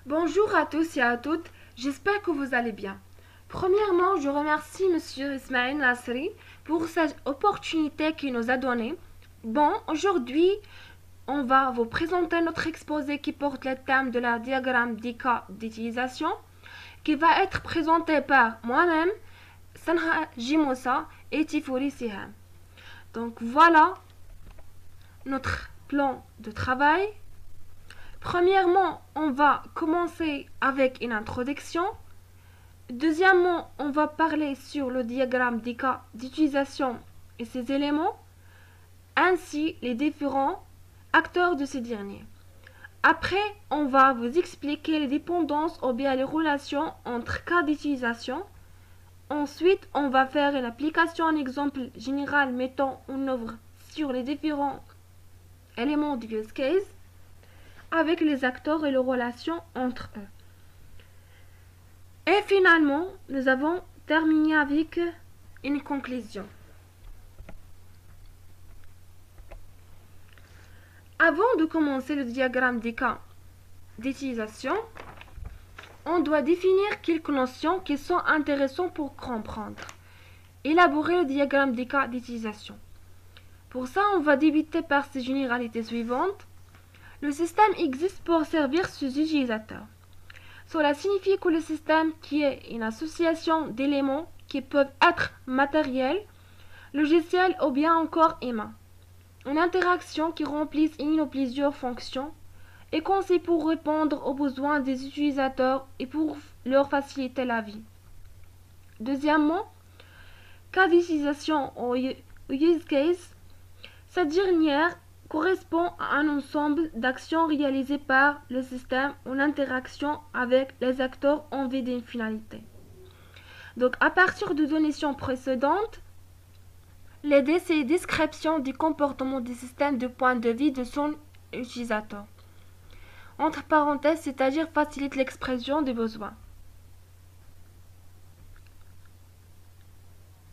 Bonjour à tous et à toutes, j'espère que vous allez bien. Premièrement, je remercie Monsieur Ismaël Nasri pour cette opportunité qu'il nous a donnée. Bon, aujourd'hui, on va vous présenter notre exposé qui porte le thème de la diagramme des cas d'utilisation, qui va être présenté par moi-même, Sanha Jimosa et Tifuri Siham. Donc voilà notre plan de travail. Premièrement, on va commencer avec une introduction. Deuxièmement, on va parler sur le diagramme des cas d'utilisation et ses éléments, ainsi les différents acteurs de ces derniers. Après, on va vous expliquer les dépendances ou bien les relations entre cas d'utilisation. Ensuite, on va faire une application, un exemple général mettant en œuvre sur les différents éléments du use case avec les acteurs et les relations entre eux. Et finalement, nous avons terminé avec une conclusion. Avant de commencer le diagramme des cas d'utilisation, on doit définir quelques notions qui sont intéressantes pour comprendre. Élaborer le diagramme des cas d'utilisation. Pour ça, on va débuter par ces généralités suivantes. Le système existe pour servir ses utilisateurs. Cela signifie que le système, qui est une association d'éléments qui peuvent être matériels, logiciels ou bien encore humains, une interaction qui remplisse une ou plusieurs fonctions, est conçue pour répondre aux besoins des utilisateurs et pour leur faciliter la vie. Deuxièmement, cas d'utilisation ou use case, cette dernière correspond à un ensemble d'actions réalisées par le système en interaction avec les acteurs en vue d'une finalité. Donc, à partir de données précédentes, l'idée c'est la description du comportement du système du point de vue de son utilisateur. Entre parenthèses, c'est-à-dire facilite l'expression des besoins.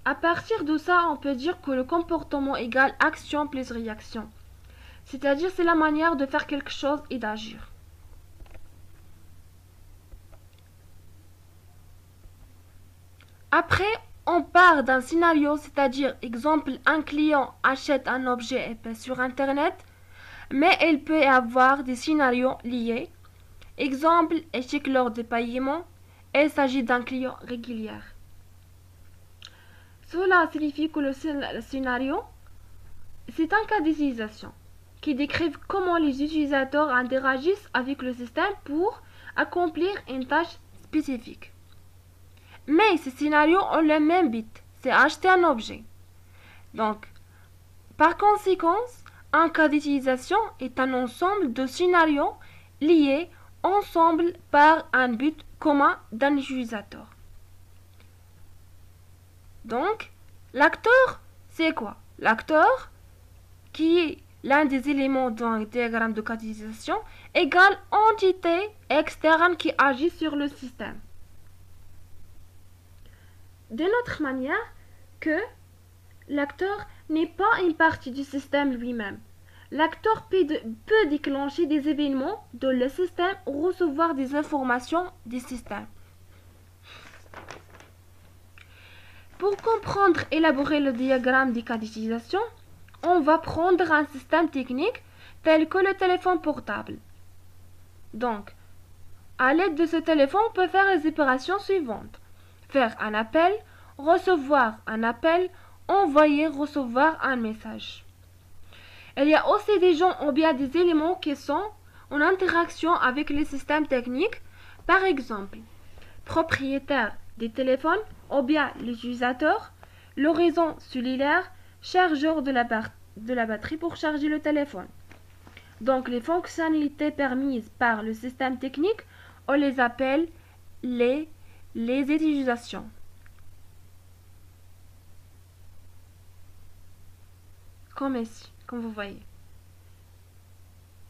À partir de ça, on peut dire que le comportement égale action plus réaction. C'est-à-dire c'est la manière de faire quelque chose et d'agir. Après, on part d'un scénario, c'est-à-dire exemple, un client achète un objet épais sur Internet, mais il peut y avoir des scénarios liés. Exemple, échec lors des paiements, il s'agit d'un client régulier. Cela signifie que le scénario, c'est un cas d'utilisation qui décrit comment les utilisateurs interagissent avec le système pour accomplir une tâche spécifique. Mais ces scénarios ont le même but, c'est acheter un objet. Donc, par conséquent, un cas d'utilisation est un ensemble de scénarios liés ensemble par un but commun d'un utilisateur. Donc, l'acteur, c'est quoi? L'acteur, qui est l'un des éléments dans le diagramme de cas d'utilisation, égale entité externe qui agit sur le système. De notre manière que l'acteur n'est pas une partie du système lui-même. L'acteur peut déclencher des événements de le système ou recevoir des informations du système. Pour comprendre et élaborer le diagramme des cas d'utilisation, on va prendre un système technique tel que le téléphone portable. Donc, à l'aide de ce téléphone, on peut faire les opérations suivantes. Faire un appel, recevoir un appel, envoyer, recevoir un message. Il y a aussi des gens ou bien des éléments qui sont en interaction avec les systèmes techniques, par exemple, propriétaire des téléphones ou bien l'utilisateur, le réseau cellulaire, chargeur de la batterie pour charger le téléphone. Donc les fonctionnalités permises par le système technique, on les appelle les utilisations. Comme ici, comme vous voyez.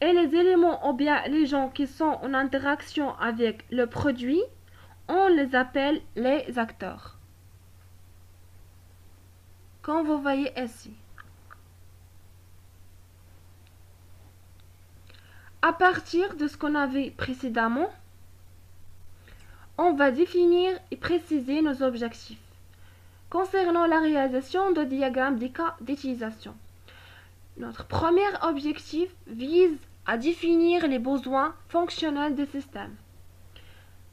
Et les éléments ou bien les gens qui sont en interaction avec le produit, on les appelle les acteurs. Comme vous voyez ici. À partir de ce qu'on avait précédemment, on va définir et préciser nos objectifs. Concernant la réalisation de diagrammes des cas d'utilisation, notre premier objectif vise à définir les besoins fonctionnels des systèmes.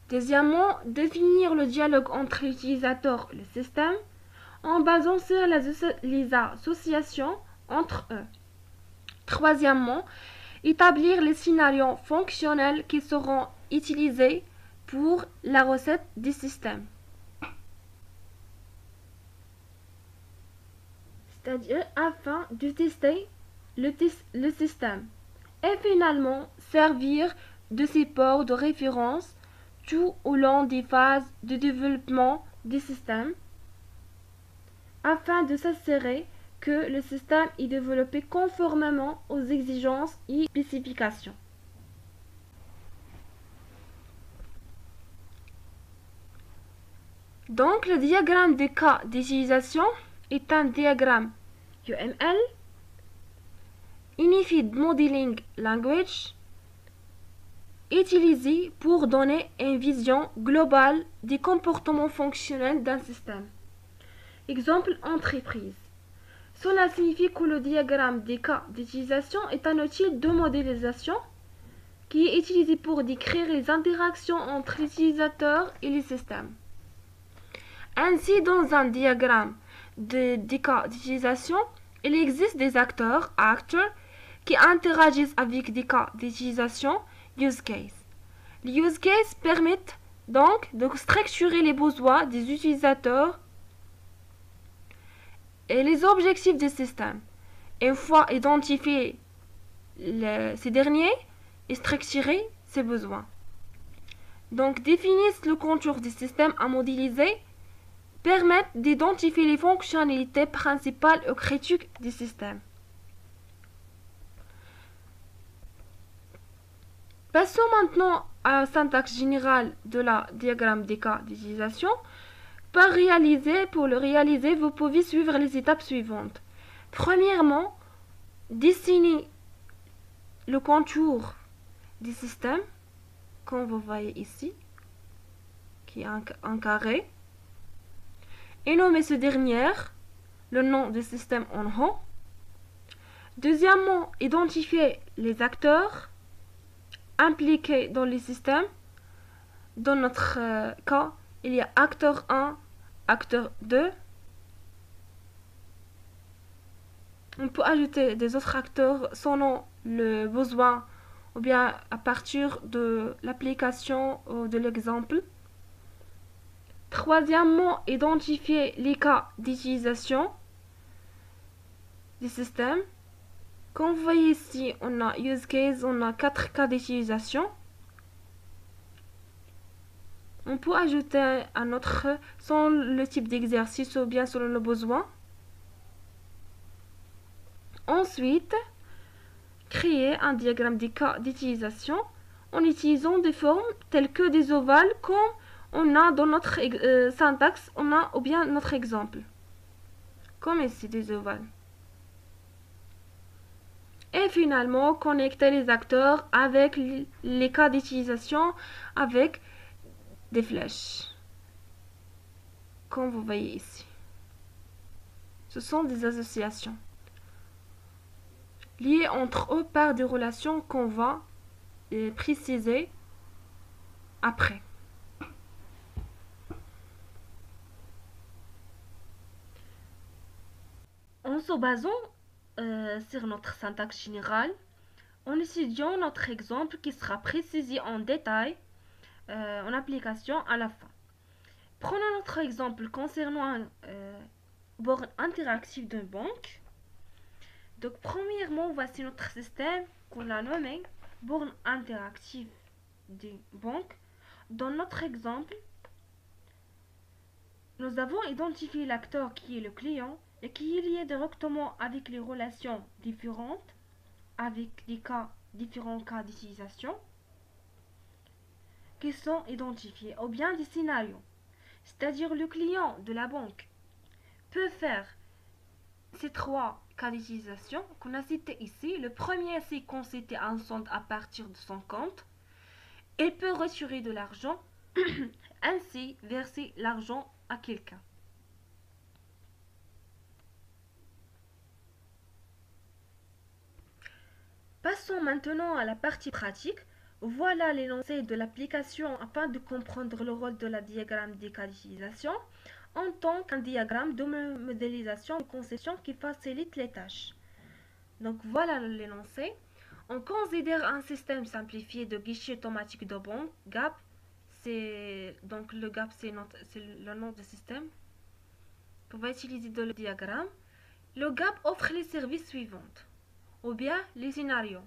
Deuxièmement, définir le dialogue entre l'utilisateur et le système en basant sur les associations entre eux. Troisièmement, établir les scénarios fonctionnels qui seront utilisés pour la recette du système. C'est-à-dire afin de tester le système. Et finalement, servir de support de référence tout au long des phases de développement du système afin de s'assurer que le système est développé conformément aux exigences et spécifications. Donc, le diagramme de cas d'utilisation est un diagramme UML, Unified Modeling Language, utilisé pour donner une vision globale des comportements fonctionnels d'un système. Exemple, entreprise. Cela signifie que le diagramme des cas d'utilisation est un outil de modélisation qui est utilisé pour décrire les interactions entre l'utilisateur et les systèmes. Ainsi, dans un diagramme des cas d'utilisation, il existe des acteurs qui interagissent avec des cas d'utilisation use case. Les use cases permettent donc de structurer les besoins des utilisateurs et les objectifs du système. Une fois identifiés ces derniers, et structurer ces besoins. Donc, définissent le contour du système à modéliser, permettent d'identifier les fonctionnalités principales et critiques du système. Passons maintenant à la syntaxe générale de la diagramme des cas d'utilisation. Pour le réaliser, vous pouvez suivre les étapes suivantes. Premièrement, dessiner le contour du système, comme vous voyez ici, qui est un carré, et nommer ce dernier, le nom du système en haut. Deuxièmement, identifier les acteurs impliqués dans le système. Dans notre cas, il y a acteur 1, acteur 2. On peut ajouter des autres acteurs selon le besoin ou bien à partir de l'application ou de l'exemple. Troisièmement, identifier les cas d'utilisation du système. Comme vous voyez ici, on a use case, on a 4 cas d'utilisation. On peut ajouter un autre selon le type d'exercice ou bien selon le besoin. Ensuite, créer un diagramme des cas d'utilisation en utilisant des formes telles que des ovales comme on a dans notre syntaxe, ou bien notre exemple. Comme ici, des ovales. Et finalement, connecter les acteurs avec les cas d'utilisation avec des flèches. Comme vous voyez ici. Ce sont des associations liées entre eux par des relations qu'on va préciser après. En se basant sur notre syntaxe générale, en étudiant notre exemple qui sera précisé en détail en application à la fin. Prenons notre exemple concernant un borne interactive d'une banque. Donc, premièrement, voici notre système qu'on a nommé borne interactive d'une banque. Dans notre exemple, nous avons identifié l'acteur qui est le client et qui est lié directement avec les relations différentes, avec différents cas d'utilisation qui sont identifiés, ou bien des scénarios. C'est-à-dire le client de la banque peut faire ces 3 cas d'utilisation qu'on a cités ici. Le premier, c'est consulter un solde à partir de son compte. Il peut retirer de l'argent ainsi verser l'argent à quelqu'un. Passons maintenant à la partie pratique. Voilà l'énoncé de l'application afin de comprendre le rôle de la diagramme d'utilisation en tant qu'un diagramme de modélisation de conception qui facilite les tâches. Donc voilà l'énoncé. On considère un système simplifié de guichet automatique de banque, GAP. Donc le GAP c'est le nom du système qu'on va utiliser dans le diagramme. Le GAP offre les services suivants, ou bien les scénarios.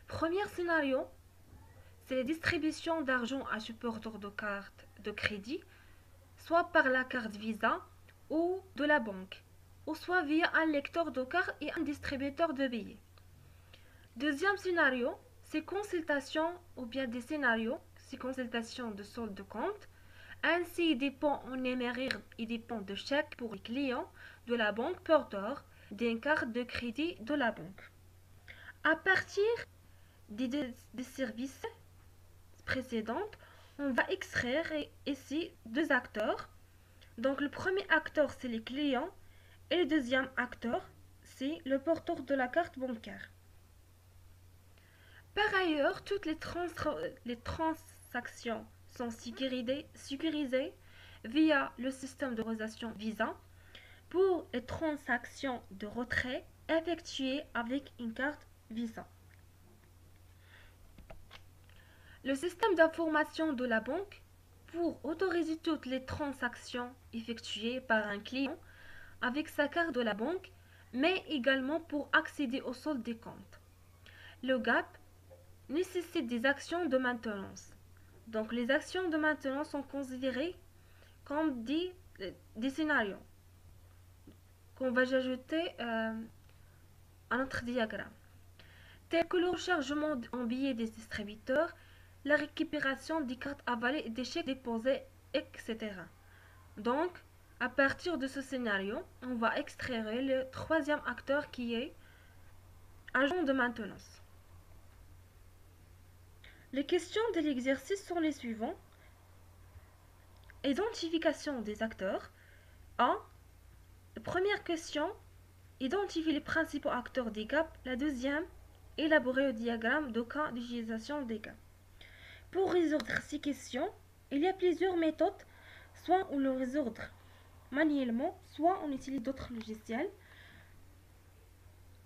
Premier scénario, c'est la distribution d'argent à supporteur de carte de crédit, soit par la carte Visa ou de la banque, ou soit via un lecteur de carte et un distributeur de billets. Deuxième scénario, c'est consultation ou bien des scénarios, c'est consultation de solde de compte. Ainsi, il dépend en émérite, il dépend de chèque pour les clients de la banque porteur d'une carte de crédit de la banque. À partir des services précédents, on va extraire ici deux acteurs. Donc le premier acteur, c'est les clients et le deuxième acteur, c'est le porteur de la carte bancaire. Par ailleurs, toutes les transactions sont sécurisées via le système d'autorisation Visa pour les transactions de retrait effectuées avec une carte Visa. Le système d'information de la banque pour autoriser toutes les transactions effectuées par un client avec sa carte de la banque, mais également pour accéder au solde des comptes. Le GAP nécessite des actions de maintenance. Donc les actions de maintenance sont considérées comme des scénarios qu'on va ajouter à notre diagramme, tels que le rechargement en billets des distributeurs, la récupération des cartes avalées et des chèques déposés, etc. Donc, à partir de ce scénario, on va extraire le troisième acteur qui est agent de maintenance. Les questions de l'exercice sont les suivantes. Identification des acteurs. 1. Première question, identifier les principaux acteurs des GAP. La deuxième, élaborer le diagramme de cas d'utilisation des GAP. Pour résoudre ces questions, il y a plusieurs méthodes, soit on le résout manuellement, soit on utilise d'autres logiciels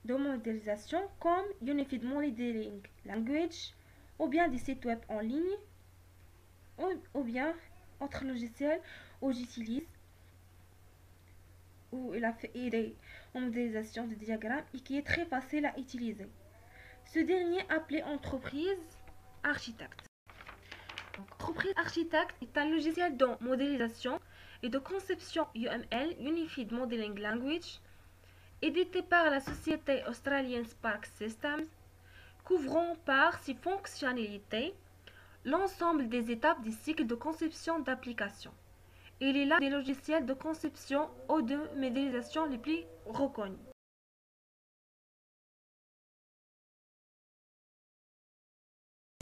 de modélisation comme Unified Modeling Language, ou bien des sites web en ligne, ou bien autre logiciel où j'utilise, où il a fait aider en modélisation de diagrammes et qui est très facile à utiliser. Ce dernier appelé Entreprise Architect. Entreprise Architect est un logiciel de modélisation et de conception UML, Unified Modeling Language, édité par la société australienne Spark Systems, couvrant par ses fonctionnalités l'ensemble des étapes du cycle de conception d'application. Il est l'un des logiciels de conception ou de modélisation les plus reconnus.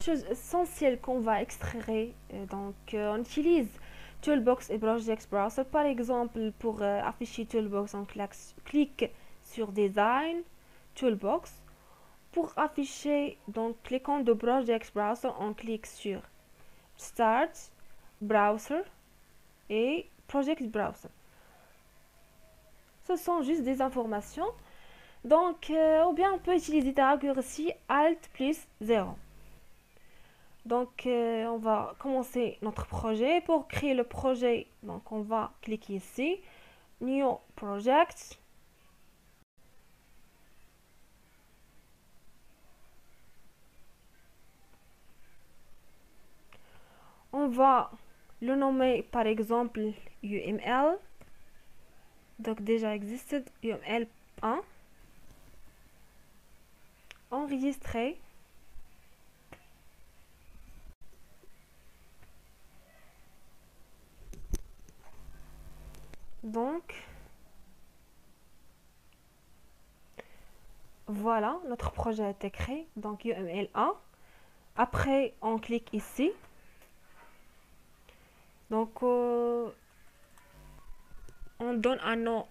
Chose essentielle qu'on va extraire, on utilise Toolbox et Project Browser. Par exemple, pour afficher Toolbox, on clique sur Design, Toolbox. Pour afficher donc l'écran de Project Browser, on clique sur Start, Browser et Project Browser. Ce sont juste des informations. Donc, ou bien on peut utiliser la raccourci Alt plus 0. Donc, on va commencer notre projet. Pour créer le projet, donc on va cliquer ici, New Project. On va le nommer par exemple UML. Donc déjà existe UML 1. Enregistrer. Donc voilà, notre projet a été créé. Donc UML 1. Après, on clique ici. Donc, on donne un nom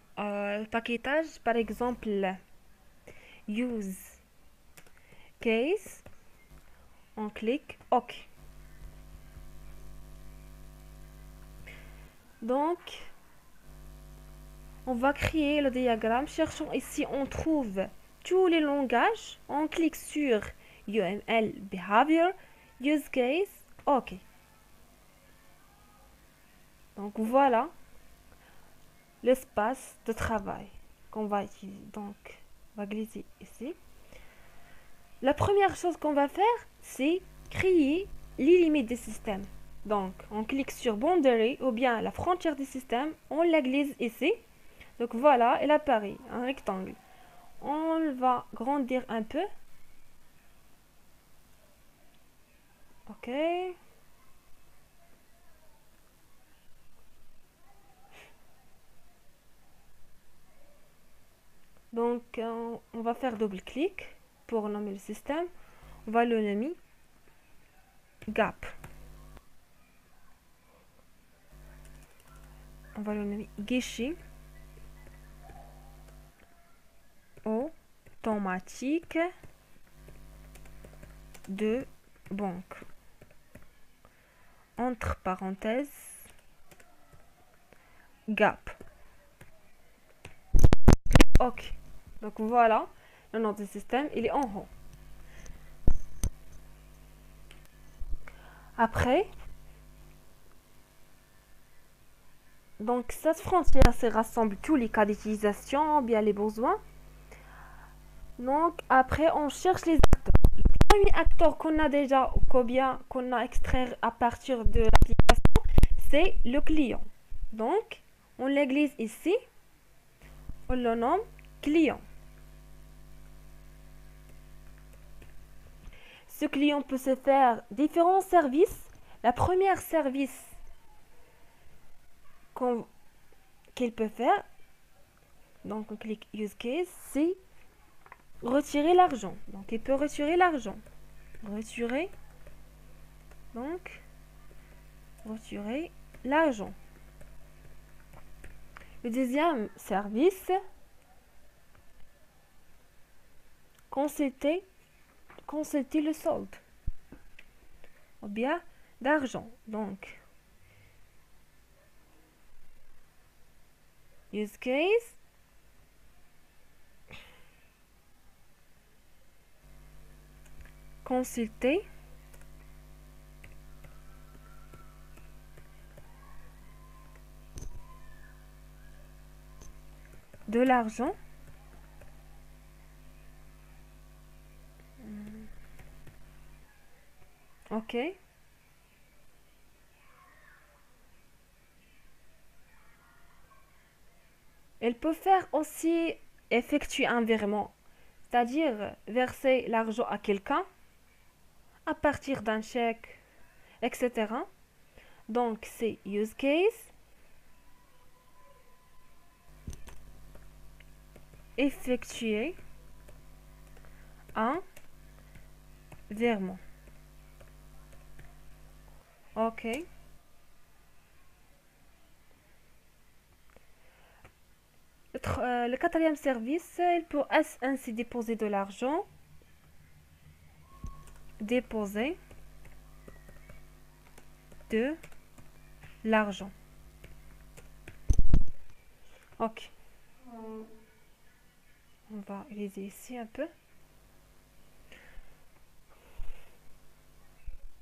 paquetage, par exemple, use case, on clique OK. Donc, on va créer le diagramme. Cherchons ici, on trouve tous les langages. On clique sur UML Behavior, Use Case, OK. Donc voilà l'espace de travail qu'on va utiliser. Donc, on va glisser ici. La première chose qu'on va faire, c'est créer les limites du système. Donc, on clique sur Boundary ou bien la frontière du système, on la glisse ici. Donc voilà, elle apparaît, un rectangle. On va grandir un peu. Ok. Donc, on va faire double-clic pour nommer le système. On va le nommer Gap. On va le nommer guichet automatique de banque. Entre parenthèses, Gap. OK. Donc voilà, le nom du système, il est en haut. Après, donc cette frontière se rassemble tous les cas d'utilisation, bien les besoins. Donc après, on cherche les acteurs. Le premier acteur qu'on a déjà, ou bien qu'on a extrait à partir de l'application, c'est le client. Donc, on le glisse ici, on le nomme client. Ce client peut se faire différents services. La première service qu'il peut faire, donc on clique Use Case, c'est retirer l'argent. Donc il peut retirer l'argent. Retirer, donc retirer l'argent. Le deuxième service, consulter le solde. Ou bien d'argent. Donc Use Case, consulter de l'argent. OK. Elle peut faire aussi effectuer un virement, c'est-à-dire verser l'argent à quelqu'un à partir d'un chèque, etc. Donc c'est Use Case, effectuer un virement. OK. Le quatrième service, il peut ainsi déposer de l'argent. Déposer de l'argent. OK. On va utiliser ici un peu.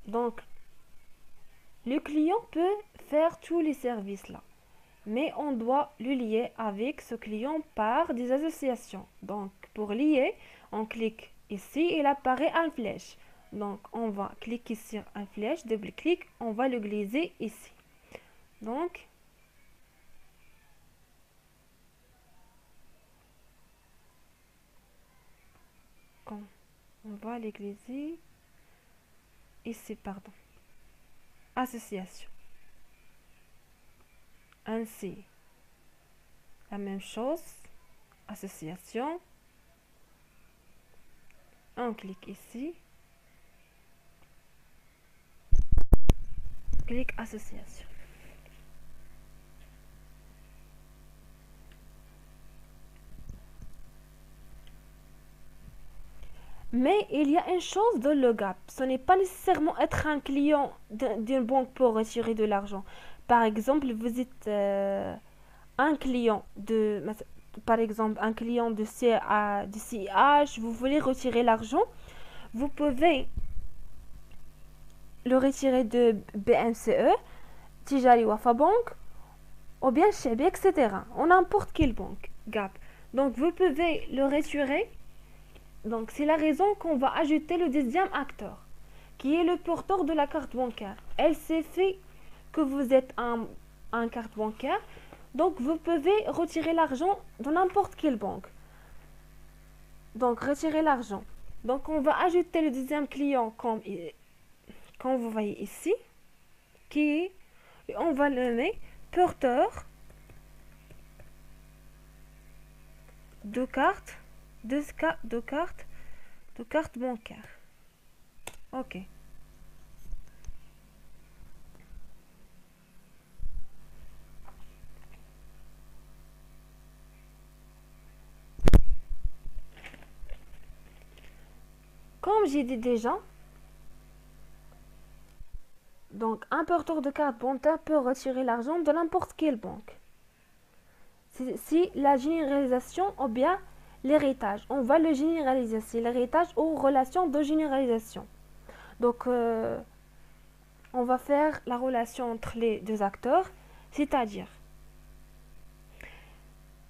Donc, le client peut faire tous les services là. Mais on doit le lier avec ce client par des associations. Donc, pour lier, on clique ici, il apparaît un flèche. Donc, on va cliquer sur un flèche, double-clic, on va le glisser ici. Donc, on va le glisser ici, pardon. Association. Ainsi, la même chose, association. On clique ici. Clique association. Mais il y a une chose dans le gap. Ce n'est pas nécessairement être un client d'une banque pour retirer de l'argent. Par exemple, vous êtes un client par exemple, un client de CH, vous voulez retirer l'argent, vous pouvez le retirer de BMCE, Tijari Wafa Bank, ou bien Chebi, etc. On n'importe quelle banque, Gap. Donc, vous pouvez le retirer. Donc, c'est la raison qu'on va ajouter le deuxième acteur, qui est le porteur de la carte bancaire. Elle s'est fait que vous êtes un carte bancaire, donc vous pouvez retirer l'argent de n'importe quelle banque. Donc, retirer l'argent. Donc, on va ajouter le deuxième client comme vous voyez ici, qui est, et on va le nommer porteur de carte de carte bancaire. Ok. Comme j'ai dit déjà, donc un porteur de carte bancaire peut retirer l'argent de n'importe quelle banque. Si la généralisation ou bien l'héritage, on va le généraliser. C'est l'héritage ou relation de généralisation. Donc, on va faire la relation entre les deux acteurs, c'est-à-dire,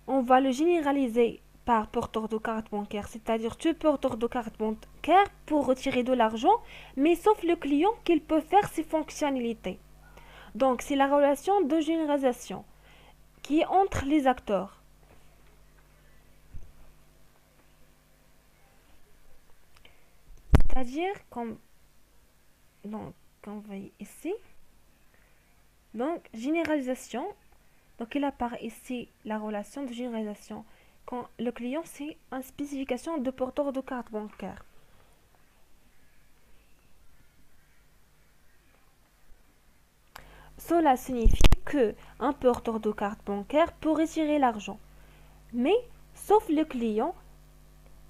on va le généraliser par porteur de carte bancaire, c'est-à-dire tu porteur de carte bancaire pour retirer de l'argent, mais sauf le client qu'il peut faire ses fonctionnalités. Donc, c'est la relation de généralisation qui est entre les acteurs. C'est-à-dire, donc, comme vous voyez ici, donc, généralisation, donc il apparaît ici la relation de généralisation. Quand le client, c'est une spécification de porteur de carte bancaire. Cela signifie que un porteur de carte bancaire peut retirer l'argent, mais sauf le client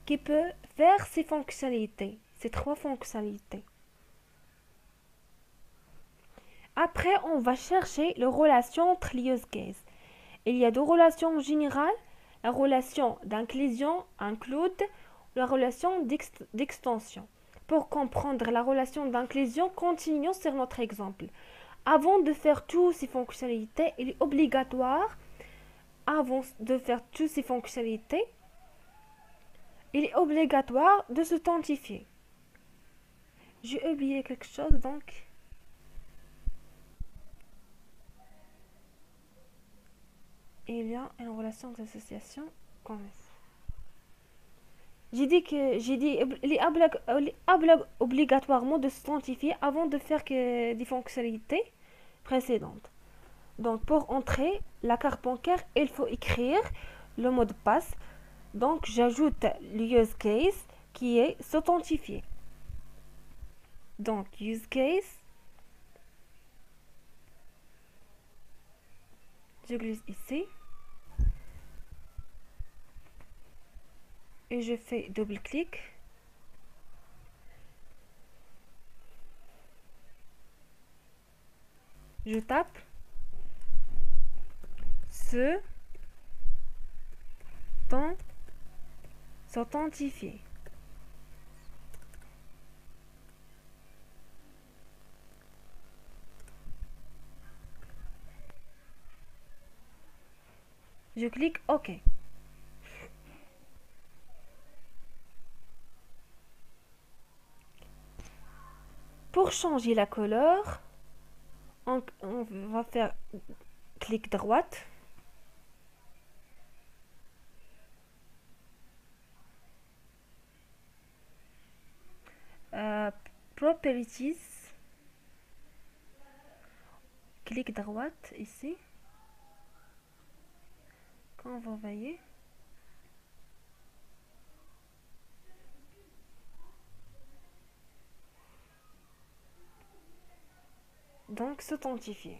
qui peut faire ces fonctionnalités, ces trois fonctionnalités. Après, on va chercher les relations entre les use cases. Il y a deux relations générales, la relation d'inclusion, include, la relation d'extension. Pour comprendre la relation d'inclusion, continuons sur notre exemple. Avant de faire toutes ces fonctionnalités, il est obligatoire, avant de faire toutes ces fonctionnalités, il est obligatoire de s'authentifier. J'ai oublié quelque chose, donc il y a une relation d'association comme ça. J'ai dit il est obligatoirement de s'authentifier avant de faire des fonctionnalités précédentes. Donc pour entrer la carte bancaire, il faut écrire le mot de passe. Donc j'ajoute l'use case qui est s'authentifier. Donc use case, je glisse ici et je fais double clic. Je tape s'authentifier. Je clique OK. Pour changer la couleur, on va faire clic droite. Properties. Clic droite ici. Quand vous voyez. Donc s'authentifier.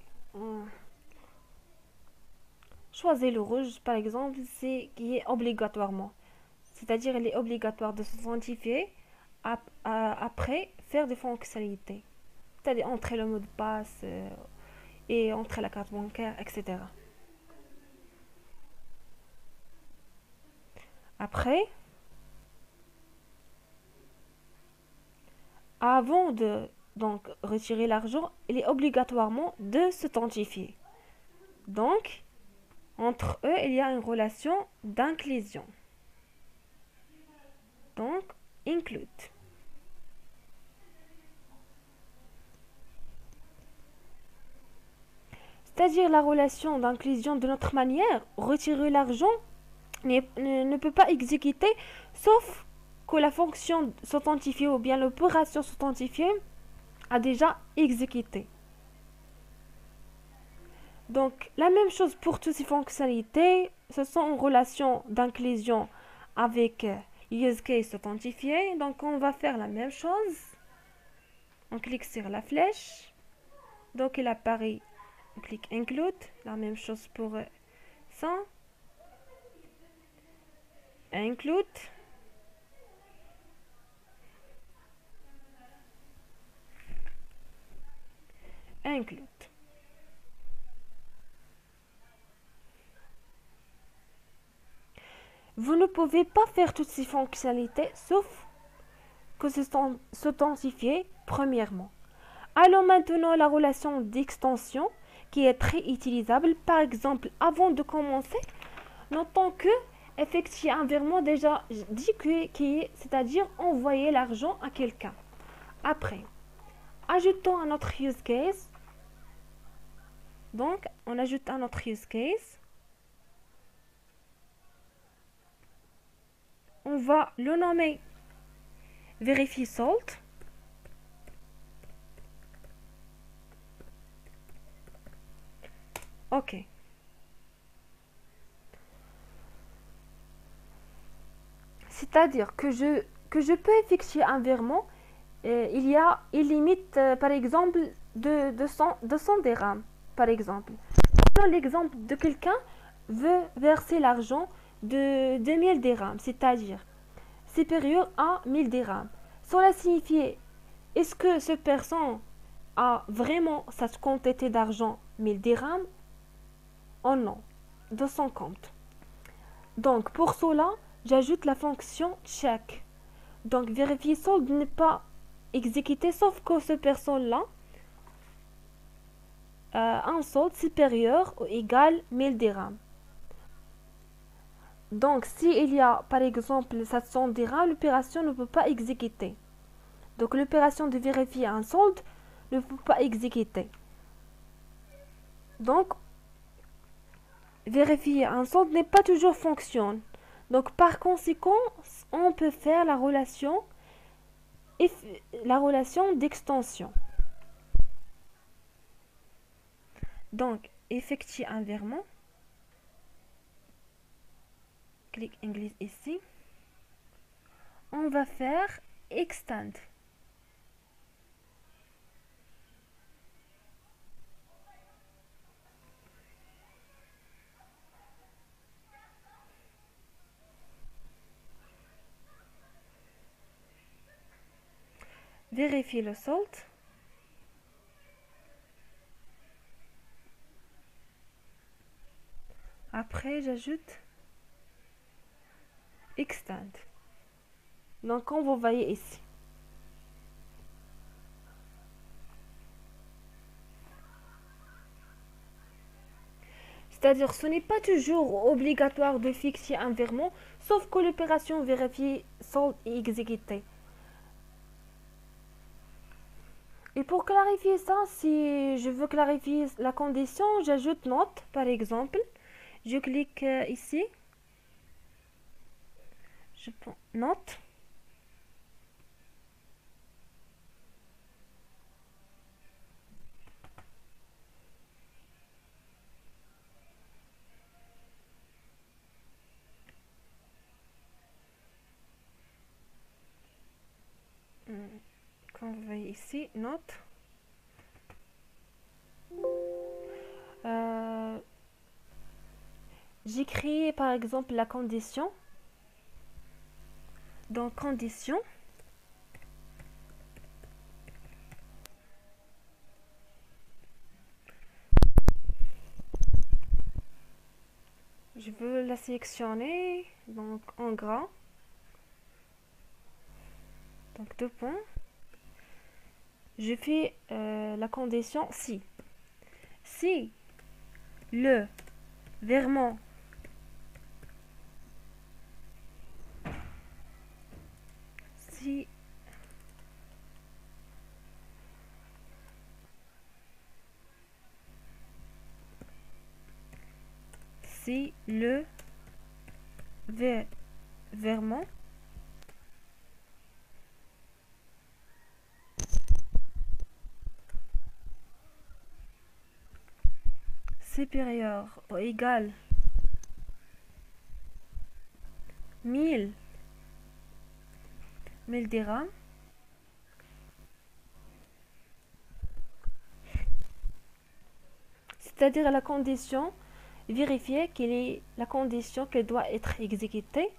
Choisissez le rouge par exemple, c'est qui est obligatoirement. C'est-à-dire il est obligatoire de s'authentifier après faire des fonctionnalités. C'est-à-dire entrer le mot de passe et entrer la carte bancaire, etc. Après, avant de donc retirer l'argent, il est obligatoirement de s'authentifier. Donc, entre eux, il y a une relation d'inclusion. Donc, include. C'est-à-dire la relation d'inclusion de notre manière, retirer l'argent ne peut pas exécuter sauf que la fonction s'authentifier ou bien l'opération s'authentifier a déjà exécuté. Donc la même chose pour toutes ces fonctionnalités, ce sont en relation d'inclusion avec use case authentifié. Donc on va faire la même chose. On clique sur la flèche. Donc il apparaît, on clique include, la même chose pour ça. Include. Include. Vous ne pouvez pas faire toutes ces fonctionnalités sauf que s'authentifier premièrement. Allons maintenant la relation d'extension qui est très utilisable. Par exemple, avant de commencer, notons que effectuer un virement déjà dit c'est-à-dire envoyer l'argent à quelqu'un. Après, ajoutons un autre use case. Donc, on ajoute un autre use case. On va le nommer Verify Sold. Ok. C'est-à-dire que je peux effectuer un virement. Il limite, par exemple, de 200 dirhams. Par exemple. Dans l'exemple de quelqu'un veut verser l'argent de 2000 dirhams, c'est-à-dire supérieur à 1000 dirhams. Cela signifie, est-ce que cette personne a vraiment sa quantité d'argent 1000 dirhams ou non, de son compte. Donc pour cela, j'ajoute la fonction check. Donc vérifier solde n'est pas exécuté sauf que cette personne-là a un solde supérieur ou égal 1000 dirhams. Donc s'il y a par exemple 700 dirhams, l'opération ne peut pas exécuter. Donc l'opération de vérifier un solde ne peut pas exécuter. Donc vérifier un solde n'est pas toujours fonctionne. Donc par conséquent, on peut faire la relation d'extension. Donc effectuer un virement. Clique English ici. On va faire extend. Vérifier le solde. Après, j'ajoute extend. Donc, comme vous voyez ici. C'est-à-dire, ce n'est pas toujours obligatoire de fixer un virement, sauf que l'opération vérifier solde est exécutée. Et pour clarifier ça, si je veux clarifier la condition, j'ajoute note, par exemple. Je clique ici. Je prends note. Comme vous voyez ici, note. J'écris par exemple la condition. Donc condition. je veux la sélectionner, donc en gras. Donc 2 points. Je fais la condition si. Si le virement si si le virement supérieur ou égal 1000 dirhams, c'est-à-dire la condition, vérifier quelle est la condition qui doit être exécutée.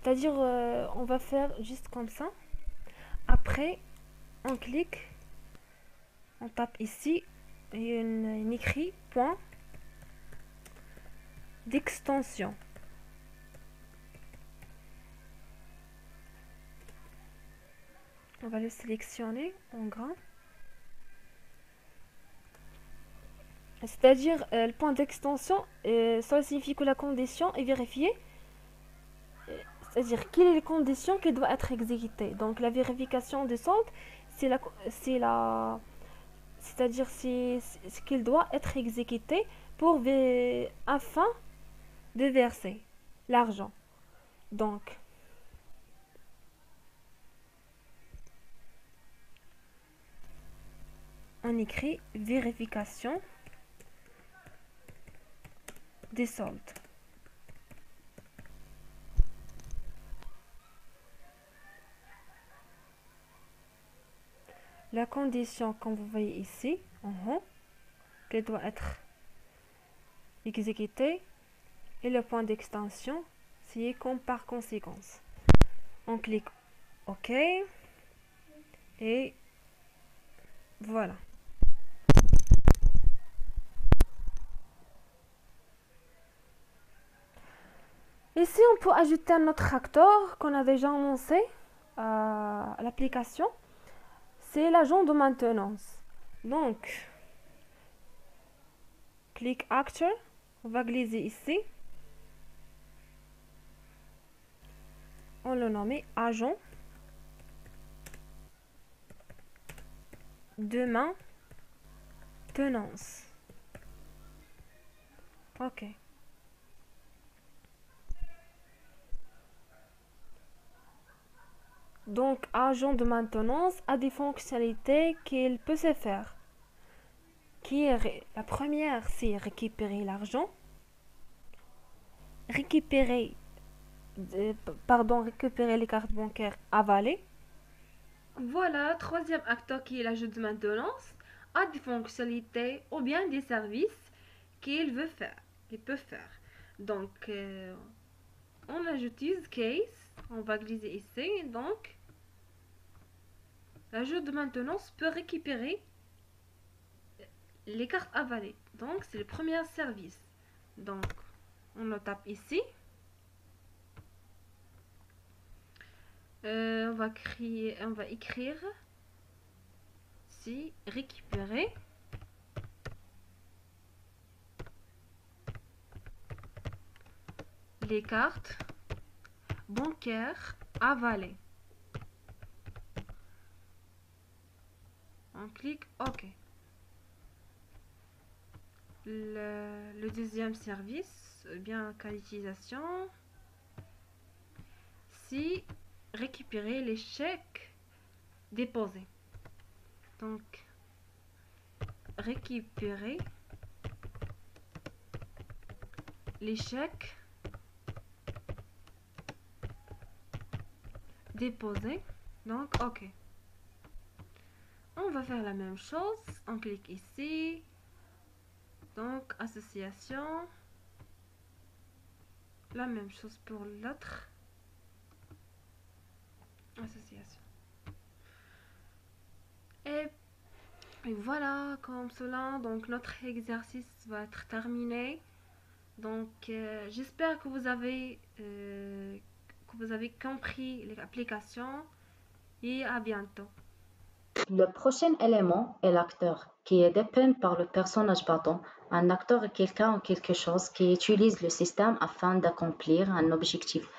C'est-à-dire, on va faire juste comme ça. Après, on clique, on tape ici, et on écrit point d'extension. On va le sélectionner en grand. C'est-à-dire, le point d'extension, cela signifie que la condition est vérifiée. C'est-à-dire, quelle est la condition qui doit être exécutée. Donc, la vérification des soldes, c'est-à-dire, c'est ce qu'il doit être exécuté afin de verser l'argent. Donc, on écrit vérification des soldes. La condition, comme vous voyez ici, en haut, qui doit être exécutée, et le point d'extension, c'est comme par conséquence. On clique OK, et voilà. Ici, on peut ajouter un autre acteur qu'on a déjà annoncé à l'application. C'est l'agent de maintenance. Donc, clique Actor. On va glisser ici. On le nomme agent de maintenance. OK. Donc, agent de maintenance a des fonctionnalités qu'il peut se faire. La première, c'est récupérer l'argent. Récupérer les cartes bancaires avalées. Voilà, troisième acteur qui est l'agent de maintenance a des fonctionnalités ou bien des services qu'il peut faire. Donc, on ajoute use case, on va glisser ici. Donc, l'agent de maintenance peut récupérer les cartes avalées. Donc, c'est le premier service. Donc, on le tape ici. On va écrire si récupérer les cartes bancaires avalées. On clique OK. Le deuxième service, bien qualitisation, si récupérer les chèques déposés. Donc, récupérer les chèques déposés. Donc, OK. On va faire la même chose. On clique ici. Donc, association. La même chose pour l'autre. Association. Et Et voilà, comme cela, donc notre exercice va être terminé. Donc, j'espère que vous avez compris l'application et à bientôt. Le prochain élément est l'acteur, qui est dépeint par le personnage bâton. Un acteur est quelqu'un ou quelque chose qui utilise le système afin d'accomplir un objectif.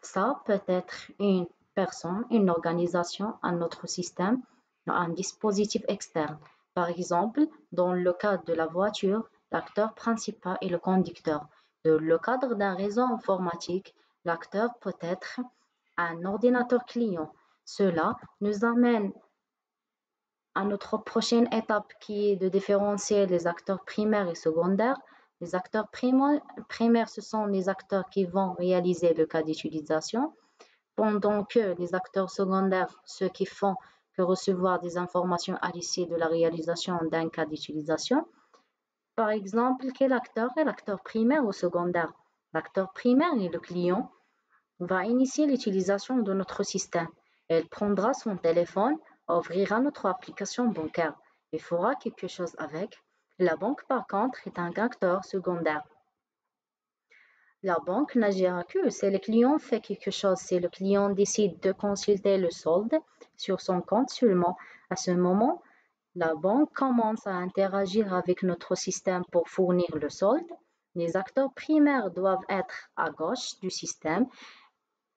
Ça peut être une personne, une organisation, un autre système, un dispositif externe. Par exemple, dans le cadre de la voiture, l'acteur principal est le conducteur. Dans le cadre d'un réseau informatique, l'acteur peut être un ordinateur client. Cela nous amène à notre prochaine étape qui est de différencier les acteurs primaires et secondaires. Les acteurs primaires, ce sont les acteurs qui vont réaliser le cas d'utilisation, pendant que les acteurs secondaires, ceux qui font que recevoir des informations à l'issue de la réalisation d'un cas d'utilisation. Par exemple, quel acteur est l'acteur primaire ou secondaire? L'acteur primaire est le client va initier l'utilisation de notre système. Elle prendra son téléphone, ouvrira notre application bancaire et fera quelque chose avec. La banque, par contre, est un acteur secondaire. La banque n'agira que si le client fait quelque chose, si le client décide de consulter le solde sur son compte seulement. À ce moment, la banque commence à interagir avec notre système pour fournir le solde. Les acteurs primaires doivent être à gauche du système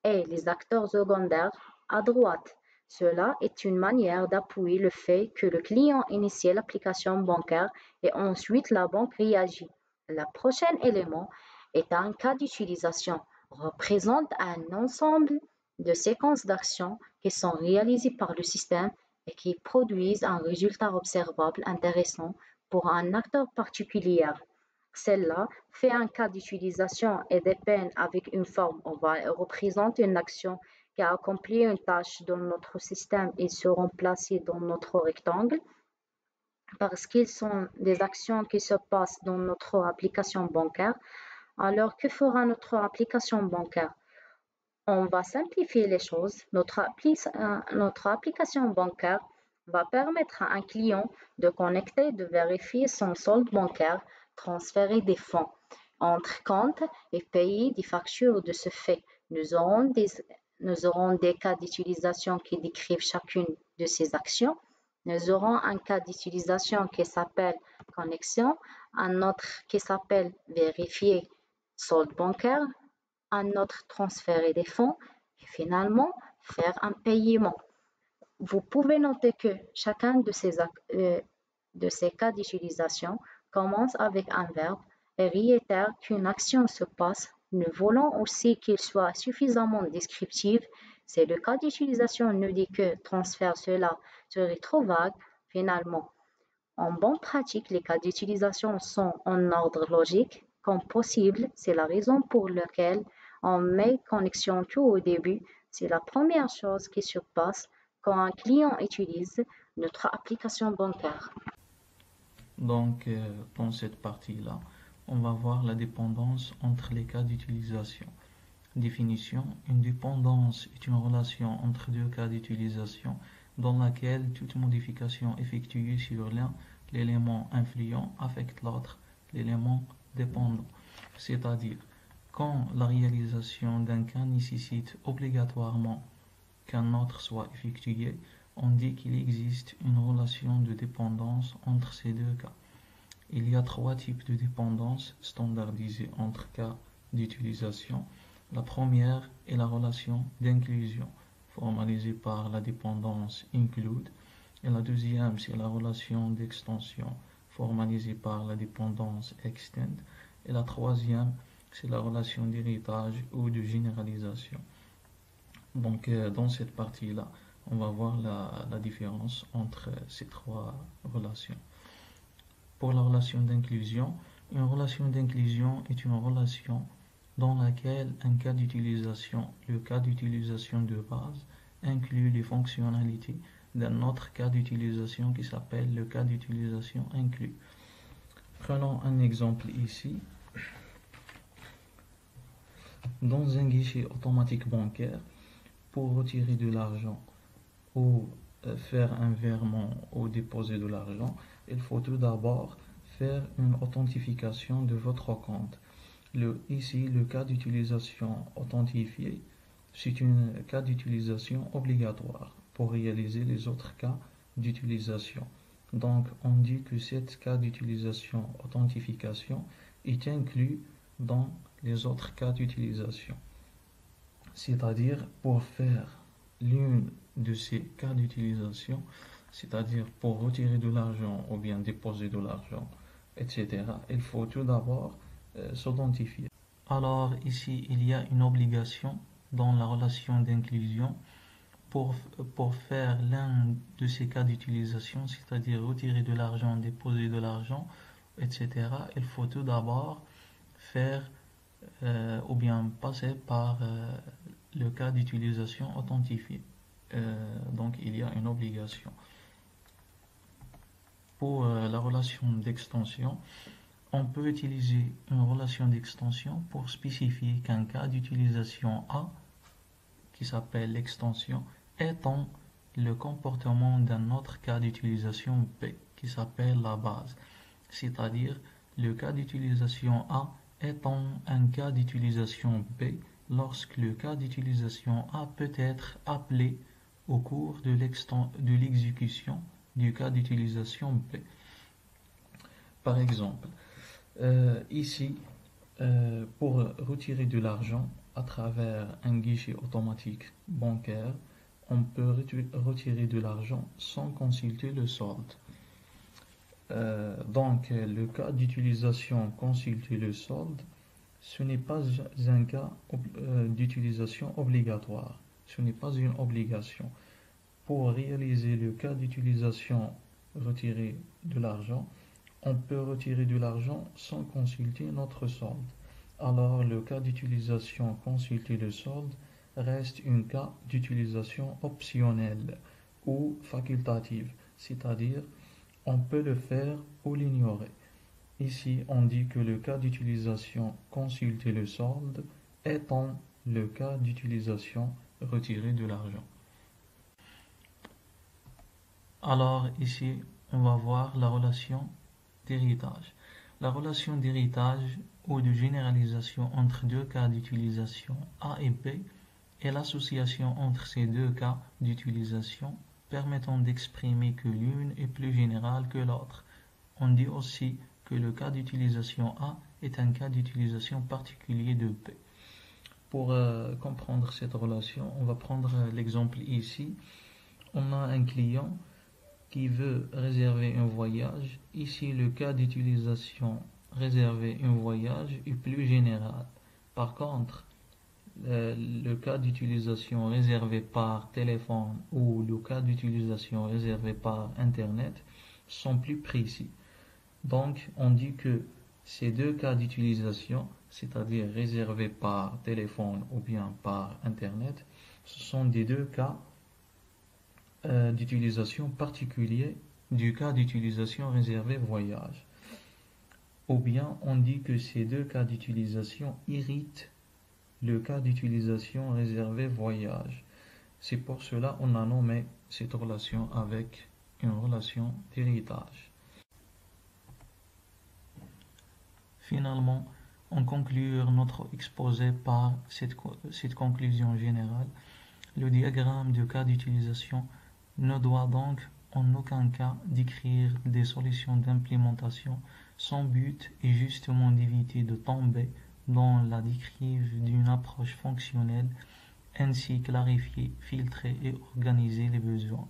et les acteurs secondaires à droite. Cela est une manière d'appuyer le fait que le client initie l'application bancaire et ensuite la banque réagit. Le prochain élément est un cas d'utilisation, représente un ensemble de séquences d'actions qui sont réalisées par le système et qui produisent un résultat observable intéressant pour un acteur particulier. Celle-là fait un cas d'utilisation et dépeint avec une forme ovale et représente une action qui a accompli une tâche dans notre système et seront placées dans notre rectangle parce qu'ils sont des actions qui se passent dans notre application bancaire. Alors, que fera notre application bancaire? On va simplifier les choses. Notre application bancaire va permettre à un client de connecter, de vérifier son solde bancaire, transférer des fonds entre comptes et payer des factures de ce fait. Nous aurons des cas d'utilisation qui décrivent chacune de ces actions. Nous aurons un cas d'utilisation qui s'appelle connexion, un autre qui s'appelle vérifier solde bancaire, un autre transférer des fonds et finalement faire un paiement. Vous pouvez noter que chacun de ces cas d'utilisation commence avec un verbe et réitère qu'une action se passe. Nous voulons aussi qu'il soit suffisamment descriptif. Si le cas d'utilisation nous dit que transfert cela serait trop vague, finalement, en bonne pratique, les cas d'utilisation sont en ordre logique comme possible. C'est la raison pour laquelle on met connexion tout au début. C'est la première chose qui se passe quand un client utilise notre application bancaire. Donc, dans cette partie-là, on va voir la dépendance entre les cas d'utilisation. Définition: une dépendance est une relation entre deux cas d'utilisation dans laquelle toute modification effectuée sur l'un, l'élément influent, affecte l'autre, l'élément dépendant. C'est-à-dire, quand la réalisation d'un cas nécessite obligatoirement qu'un autre soit effectué, on dit qu'il existe une relation de dépendance entre ces deux cas. Il y a trois types de dépendance standardisées entre cas d'utilisation. La première est la relation d'inclusion, formalisée par la dépendance include, et la deuxième, c'est la relation d'extension, formalisée par la dépendance extend, et la troisième, c'est la relation d'héritage ou de généralisation. Donc, dans cette partie-là, on va voir la différence entre ces trois relations. Pour la relation d'inclusion, une relation d'inclusion est une relation dans laquelle un cas d'utilisation, le cas d'utilisation de base, inclut les fonctionnalités d'un autre cas d'utilisation qui s'appelle le cas d'utilisation inclus. Prenons un exemple ici. Dans un guichet automatique bancaire, pour retirer de l'argent ou faire un virement ou déposer de l'argent, il faut tout d'abord faire une authentification de votre compte. Ici, le cas d'utilisation authentifié, c'est un cas d'utilisation obligatoire pour réaliser les autres cas d'utilisation. Donc, on dit que cet cas d'utilisation authentification est inclus dans les autres cas d'utilisation. C'est-à-dire, pour faire l'une de ces cas d'utilisation, c'est-à-dire pour retirer de l'argent ou bien déposer de l'argent, etc., il faut tout d'abord s'authentifier. Alors ici, il y a une obligation dans la relation d'inclusion pour faire l'un de ces cas d'utilisation, c'est-à-dire retirer de l'argent, déposer de l'argent, etc., il faut tout d'abord faire ou bien passer par le cas d'utilisation authentifié. Donc il y a une obligation. Pour la relation d'extension, on peut utiliser une relation d'extension pour spécifier qu'un cas d'utilisation A, qui s'appelle l'extension, étend le comportement d'un autre cas d'utilisation B, qui s'appelle la base. C'est-à-dire, le cas d'utilisation A étend un cas d'utilisation B lorsque le cas d'utilisation A peut être appelé au cours de l'exécution du cas d'utilisation B. Par exemple, ici, pour retirer de l'argent à travers un guichet automatique bancaire, on peut retirer de l'argent sans consulter le solde. Donc, le cas d'utilisation consulter le solde, ce n'est pas un cas d'utilisation obligatoire. Ce n'est pas une obligation. Pour réaliser le cas d'utilisation retirer de l'argent, on peut retirer de l'argent sans consulter notre solde. Alors, le cas d'utilisation consulter le solde reste un cas d'utilisation optionnelle ou facultative, c'est-à-dire on peut le faire ou l'ignorer. Ici, on dit que le cas d'utilisation consulter le solde étend le cas d'utilisation retirer de l'argent. Alors ici, on va voir la relation d'héritage. La relation d'héritage ou de généralisation entre deux cas d'utilisation A et B est l'association entre ces deux cas d'utilisation permettant d'exprimer que l'une est plus générale que l'autre. On dit aussi que le cas d'utilisation A est un cas d'utilisation particulier de B. Pour comprendre cette relation, on va prendre l'exemple ici. On a un client qui veut réserver un voyage. Ici, le cas d'utilisation réserver un voyage est plus général. Par contre, le cas d'utilisation réservé par téléphone ou le cas d'utilisation réservé par Internet sont plus précis. Donc, on dit que ces deux cas d'utilisation, c'est-à-dire réservés par téléphone ou bien par Internet, ce sont des deux cas d'utilisation particuliers du cas d'utilisation réservé voyage. Ou bien on dit que ces deux cas d'utilisation irritent le cas d'utilisation réservé voyage. C'est pour cela qu'on a nommé cette relation avec une relation d'héritage. Finalement, on conclut notre exposé par cette conclusion générale. Le diagramme de cas d'utilisation ne doit donc en aucun cas décrire des solutions d'implémentation. Son but est justement d'éviter de tomber dans la décrive d'une approche fonctionnelle, ainsi clarifier, filtrer et organiser les besoins.